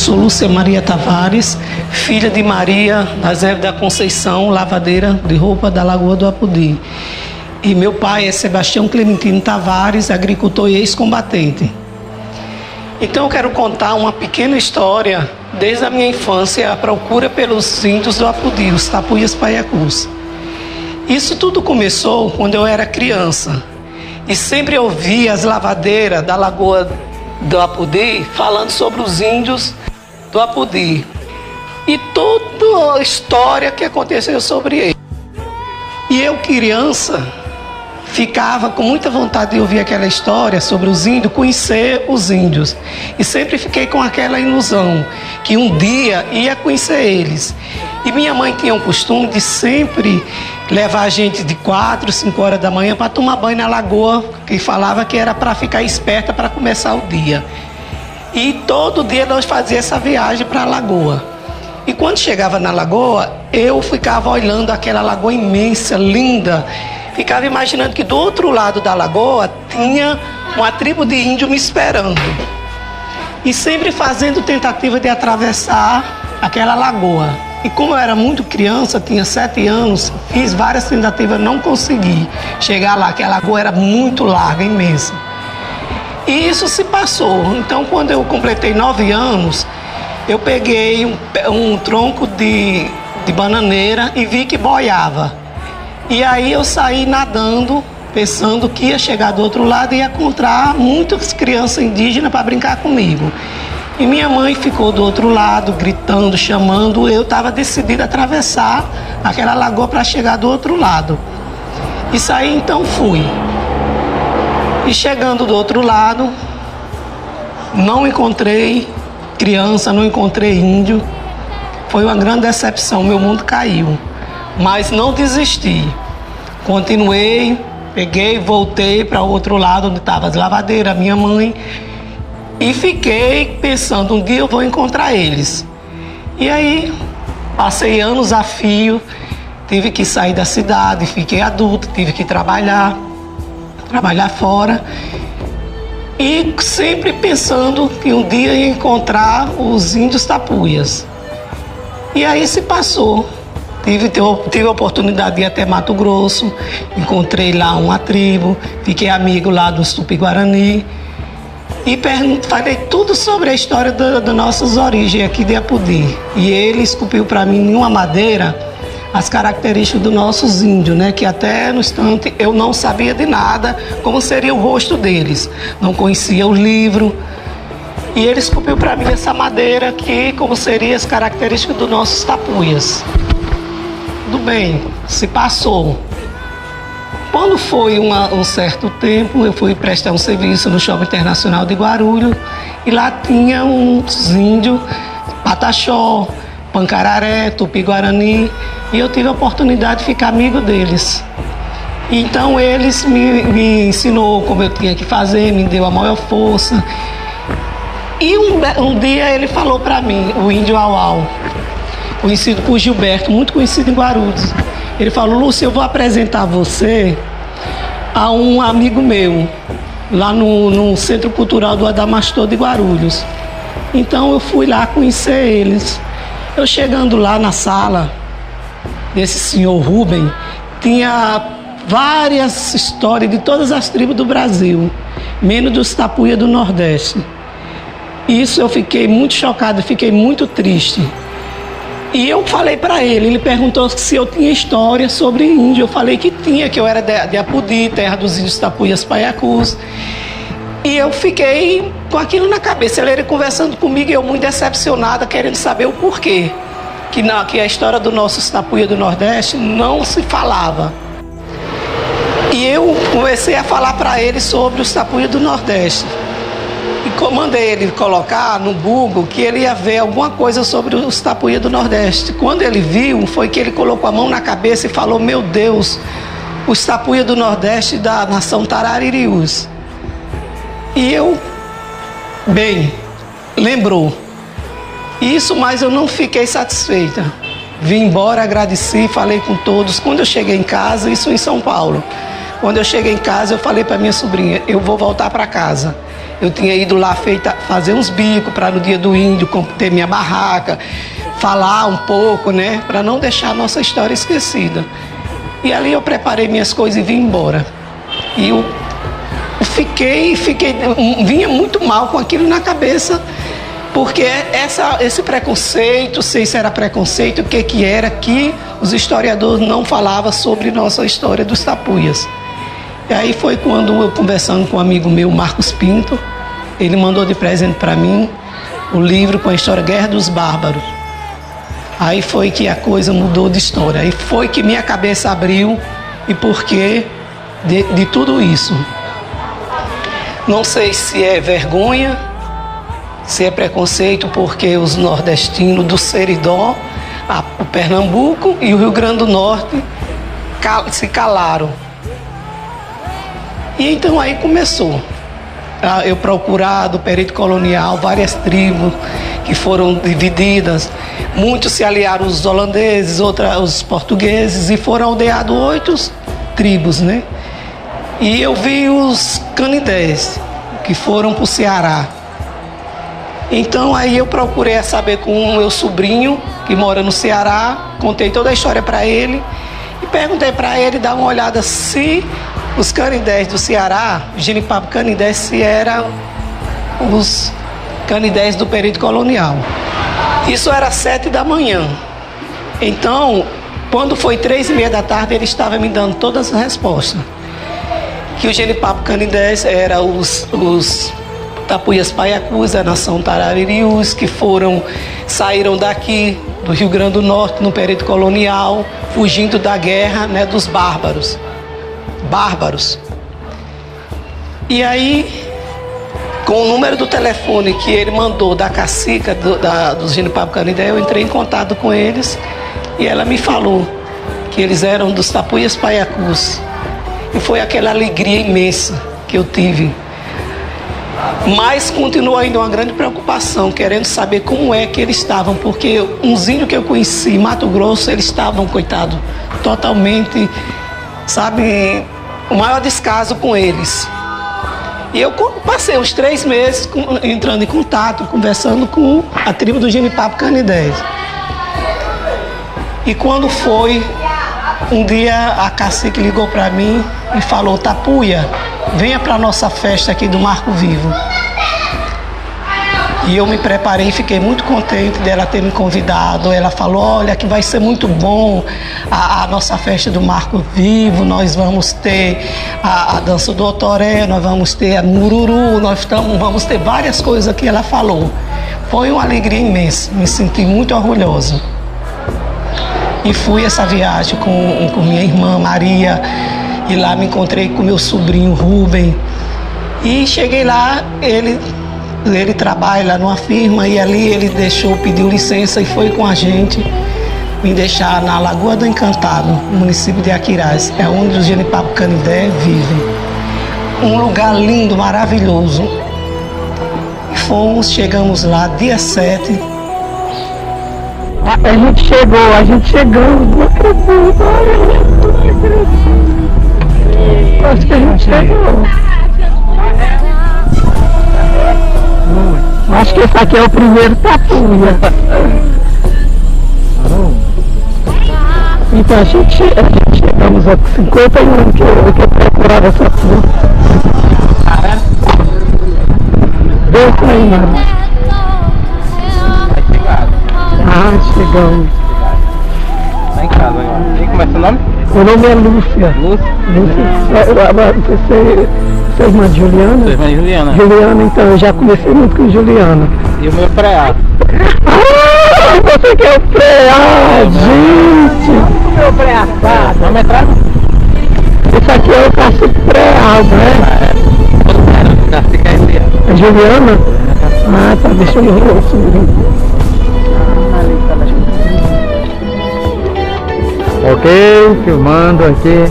sou Lúcia Maria Tavares, filha de Maria Nazé da Conceição, lavadeira de roupa da Lagoa do Apudi. E meu pai é Sebastião Clementino Tavares, agricultor e ex-combatente. Então eu quero contar uma pequena história desde a minha infância, a procura pelos índios do Apudi, os Tapuias Paiacus. Isso tudo começou quando eu era criança e sempre ouvia as lavadeiras da Lagoa do Apudi falando sobre os índios do Apudi e toda a história que aconteceu sobre eles. E eu, criança, ficava com muita vontade de ouvir aquela história sobre os índios, conhecer os índios. E sempre fiquei com aquela ilusão que um dia ia conhecer eles. E minha mãe tinha o costume de sempre levar a gente de 4, 5 horas da manhã para tomar banho na lagoa, que falava que era para ficar esperta para começar o dia. E todo dia nós fazíamos essa viagem para a lagoa. E quando chegava na lagoa, eu ficava olhando aquela lagoa imensa, linda. Ficava imaginando que do outro lado da lagoa tinha uma tribo de índio me esperando. E sempre fazendo tentativa de atravessar aquela lagoa. E como eu era muito criança, tinha 7 anos, fiz várias tentativas, não consegui chegar lá, que a lagoa era muito larga, imensa. E isso se passou. Então, quando eu completei 9 anos, eu peguei um tronco de bananeira e vi que boiava. E aí eu saí nadando, pensando que ia chegar do outro lado e ia encontrar muitas crianças indígenas para brincar comigo. E minha mãe ficou do outro lado, gritando, chamando. Eu estava decidida a atravessar aquela lagoa para chegar do outro lado. E saí, então fui. E chegando do outro lado, não encontrei criança, não encontrei índio. Foi uma grande decepção, meu mundo caiu. Mas não desisti. Continuei, peguei, voltei para o outro lado onde estavam as lavadeiras, minha mãe. E fiquei pensando, um dia eu vou encontrar eles. E aí, passei anos a fio, tive que sair da cidade, fiquei adulto, tive que trabalhar fora. E sempre pensando que um dia ia encontrar os índios tapuias. E aí se passou. Tive a oportunidade de ir até Mato Grosso, encontrei lá uma tribo, fiquei amigo lá dos Tupi-Guarani. E falei tudo sobre a história das nossas origens aqui de Apudi. E ele esculpiu para mim em uma madeira as características dos nossos índios, né? Que até no instante eu não sabia de nada, como seria o rosto deles. Não conhecia o livro. E ele esculpiu para mim essa madeira que como seriam as características dos nossos tapuias. Tudo bem, se passou. Quando foi um certo tempo, eu fui prestar um serviço no Shopping Internacional de Guarulhos e lá tinha uns índios, Pataxó, Pancararé, Tupi-Guarani, e eu tive a oportunidade de ficar amigo deles. Então eles me ensinou como eu tinha que fazer, me deu a maior força. E um dia ele falou para mim, o índio Auau, conhecido por Gilberto, muito conhecido em Guarulhos. Ele falou, Lúcia, eu vou apresentar você a um amigo meu, lá no Centro Cultural do Adamastor de Guarulhos. Então eu fui lá conhecer eles. Eu chegando lá na sala desse senhor Rubem, tinha várias histórias de todas as tribos do Brasil, menos dos Tapuia do Nordeste. Isso eu fiquei muito chocado, fiquei muito triste. E eu falei para ele perguntou se eu tinha história sobre índio. Eu falei que tinha, que eu era de Apudi, terra dos índios Tapuias Paiacus. E eu fiquei com aquilo na cabeça. Ele conversando comigo e eu muito decepcionada, querendo saber o porquê. Que a história dos nossos Tapuia do Nordeste não se falava. E eu comecei a falar para ele sobre os Tapuia do Nordeste. E mandei ele colocar no Google que ele ia ver alguma coisa sobre os Tapuia do Nordeste. Quando ele viu, foi que ele colocou a mão na cabeça e falou, meu Deus, os Tapuia do Nordeste da nação Tararirius. E eu, bem, lembrou. Isso, mas eu não fiquei satisfeita. Vim embora, agradeci, falei com todos. Quando eu cheguei em casa, isso em São Paulo, quando eu cheguei em casa, eu falei para minha sobrinha, eu vou voltar para casa. Eu tinha ido lá fazer uns bicos para no dia do índio ter minha barraca, falar um pouco, né? Para não deixar a nossa história esquecida. E ali eu preparei minhas coisas e vim embora. E eu vinha muito mal com aquilo na cabeça, porque esse preconceito, sei se era preconceito, o que era, que os historiadores não falavam sobre nossa história dos tapuias. E aí foi quando eu, conversando com um amigo meu, Marcos Pinto, ele mandou de presente para mim o livro com a história Guerra dos Bárbaros. Aí foi que a coisa mudou de história. Aí foi que minha cabeça abriu e porquê de tudo isso. Não sei se é vergonha, se é preconceito, porque os nordestinos do Seridó, o Pernambuco e o Rio Grande do Norte se calaram. E então aí começou. Eu procurar do período colonial várias tribos que foram divididas. Muitos se aliaram os holandeses, outros os portugueses, e foram aldeados 8 tribos, né? E eu vi os canidés, que foram para o Ceará. Então aí eu procurei saber com o meu sobrinho, que mora no Ceará, contei toda a história para ele e perguntei para ele dar uma olhada se os canidés do Ceará, Genipapo Canidés, se eram os canidés do período colonial. Isso era 7 da manhã. Então, quando foi 3h30 da tarde, ele estava me dando todas as respostas. Que o Genipapo Canidés era os Tapuias Paiacus, a nação Tararirius, que saíram daqui do Rio Grande do Norte no período colonial, fugindo da guerra, né, dos bárbaros. E aí, com o número do telefone que ele mandou da cacica dos Genipapo Canidé, eu entrei em contato com eles e ela me falou que eles eram dos Tapuias Paiacus. E foi aquela alegria imensa que eu tive. Mas continua ainda uma grande preocupação, querendo saber como é que eles estavam, porque uns índios que eu conheci em Mato Grosso, eles estavam, coitados, totalmente, sabe, o maior descaso com eles. E eu passei os 3 meses entrando em contato, conversando com a tribo do Genipapo Canidés. E quando foi, um dia a cacique ligou para mim e falou: Tapuia, venha para a nossa festa aqui do Marco Vivo. E eu me preparei e fiquei muito contente dela ter me convidado. Ela falou: olha, que vai ser muito bom a nossa festa do Marco Vivo. Nós vamos ter a dança do Otoré, nós vamos ter a Mururu, vamos ter várias coisas que ela falou. Foi uma alegria imensa, me senti muito orgulhosa. E fui essa viagem com minha irmã Maria, e lá me encontrei com meu sobrinho Rubem. E cheguei lá, ele trabalha numa firma, e ali ele pediu licença e foi com a gente me deixar na Lagoa do Encantado, no município de Aquiraz. É onde os Genipapo Canidé vivem. Um lugar lindo, maravilhoso. Chegamos lá dia 7. A gente chegou, não acredito. Acho que a gente chegou. Acho que esse aqui é o primeiro Tapuia. Então a gente chegamos a 51 anos que eu procurava essa turma. Deixa aí, mano. Ah, chegamos. Tá em casa agora. E como é seu nome? Meu nome é Lúcia. Sua irmã de Juliana? Sua irmã de Juliana. Juliana, então eu já comecei muito com Juliana. E o meu pré-A. Ah, você quer o pré-A, gente! O meu pré-A. Vamos entrar? Esse aqui é o cacique pré-A, né? Cacique é esse. A Juliana? Ah, tá, deixa eu ver o sobrinho. Ok, filmando aqui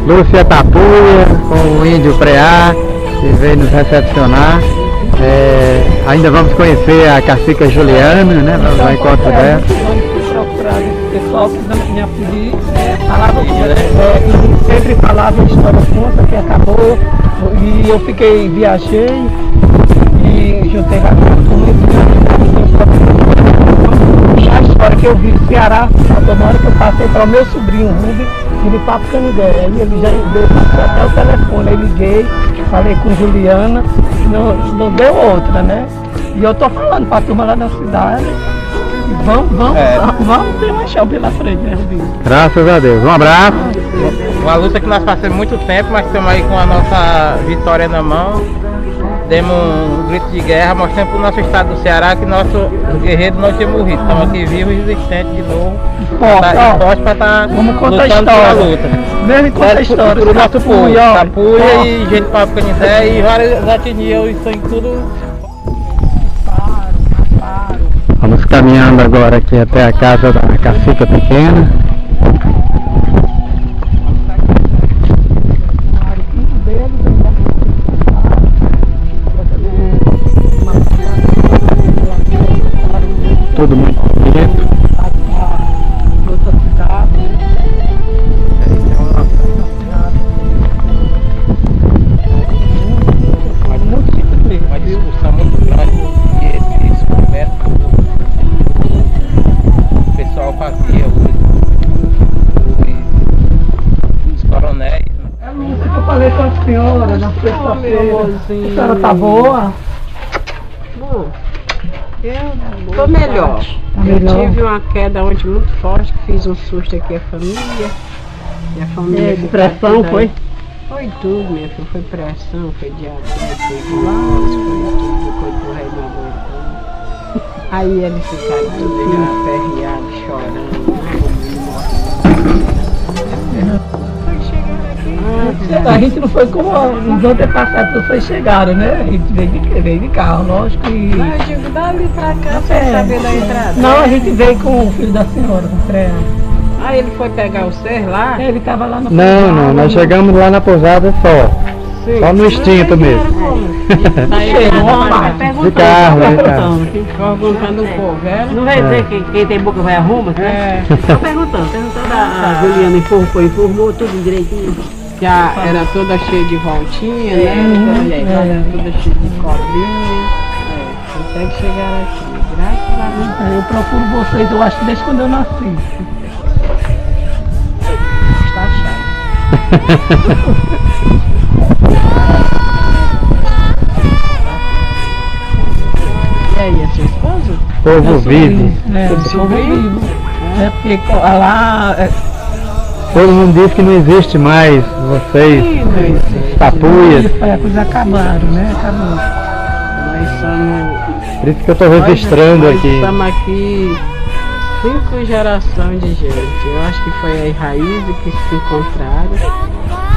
Lúcia Tapuia com o índio Preá, que veio nos recepcionar. Ainda vamos conhecer a cacica Juliana, né? Vamos ao encontro dela. O pessoal que me acudir falava e sempre falava a história conta que acabou, e eu viajei aí juntei com a a história que eu vi no Ceará, uma hora que eu passei para o meu sobrinho Rubens, ele Papo Canindé, aí ele já deu até o telefone, aí liguei, falei com Juliana, não deu outra, né? E eu tô falando para a turma lá da cidade, vamos ter uma chão pela frente, né, Rubinho? Graças a Deus. Um abraço. Uma luta que nós passamos muito tempo, mas estamos aí com a nossa vitória na mão. Demos um grito de guerra, mostrando para o nosso estado do Ceará que nosso guerreiro não tinha morrido. Estamos aqui vivos e resistentes de novo. Forte para estar lutando pela luta. Mesmo conta a história. Para o nosso povo, Tapuia e gente de Papo Canindé e várias etnias, isso em tudo. Vamos caminhando agora aqui até a casa da Cacica Pequena. Tudo muito bonito. Uma discussão muito grande que esse conversa o pessoal fazia, os coronéis. É isso que eu falei com a senhora na sexta-feira. A senhora tá boa? Bom, eu tô melhor. melhor. Eu tive uma queda ontem muito forte, que fiz um susto aqui à família. E a família depressão ficou foi? Foi tudo, minha filha. Foi pressão, foi diabetes, foi glicose, foi tudo, foi do rei não aguentou. Aí eles ficaram tudo aperreados, chorando. A gente não foi como os antepassados vocês chegaram, né? A gente veio de carro, lógico. E... Eu digo, dali pra cá, sem saber da entrada. Não, a gente veio com o filho da senhora, com o Freia. Aí ele foi pegar o ser lá? Ele tava lá na Não, nós chegamos lá na pousada só. Sim. Só no instinto mesmo. De carro, de carro. Perguntando o povo, Não vai dizer que quem tem boca vai arruma? Tô perguntando a Juliana informou tudo direitinho. que era toda cheia de voltinha, né? Toda cheia de cobrinha. Até que chegaram aqui, graças a Deus. Eu procuro vocês, eu acho que desde quando eu nasci. Está chato. E aí, a sua esposa? Povo vive. Povo vivo. É porque lá... Todo mundo diz que não existe mais vocês, tapuias. As coisas acabaram, né? Acabou. Nós somos... Por isso que eu estou registrando nós aqui. Estamos aqui 5 gerações de gente. Eu acho que foi a raiz que se encontraram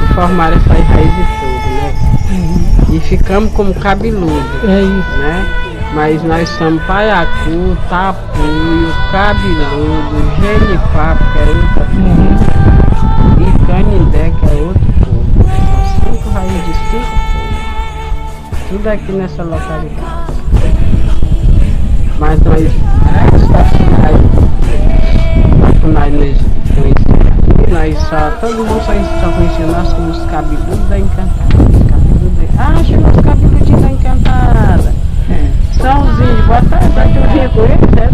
e formaram essa raiz toda, né? E ficamos como cabeludo. É isso. Né? Mas nós somos Paiacu, Tapuio, Cabeludo, Genipapo, que é outra povo, e Canindé, que é outro povo. São 5 raízes de 5 povos. Tudo aqui nessa localidade. Mas nós, todo mundo só conhecia nós como os cabeludos da Encantada. Chegou os cabeludinhos da Encantada. São os índios, boa tarde, eu vinha com eles, né?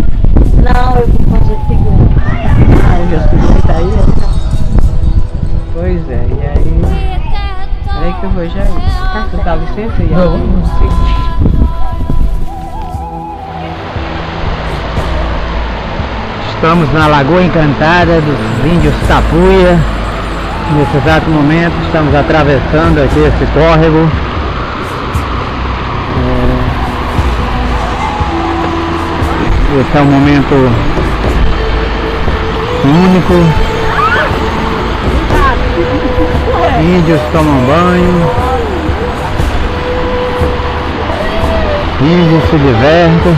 Não, eu vou fazer figura. Eu já escutei daí, né? Pois é, e aí... Aí que eu vou já ir. Você dá licença aí? Estamos na Lagoa Encantada dos Índios Tapuia. Nesse exato momento estamos atravessando aqui esse córrego. Esse é um momento único. Índios tomam banho. Índios se divertem.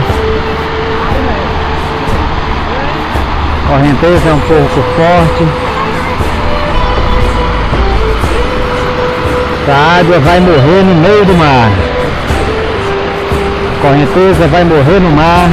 Correnteza é um pouco forte. Essa água vai morrer no meio do mar. A correnteza vai morrer no mar.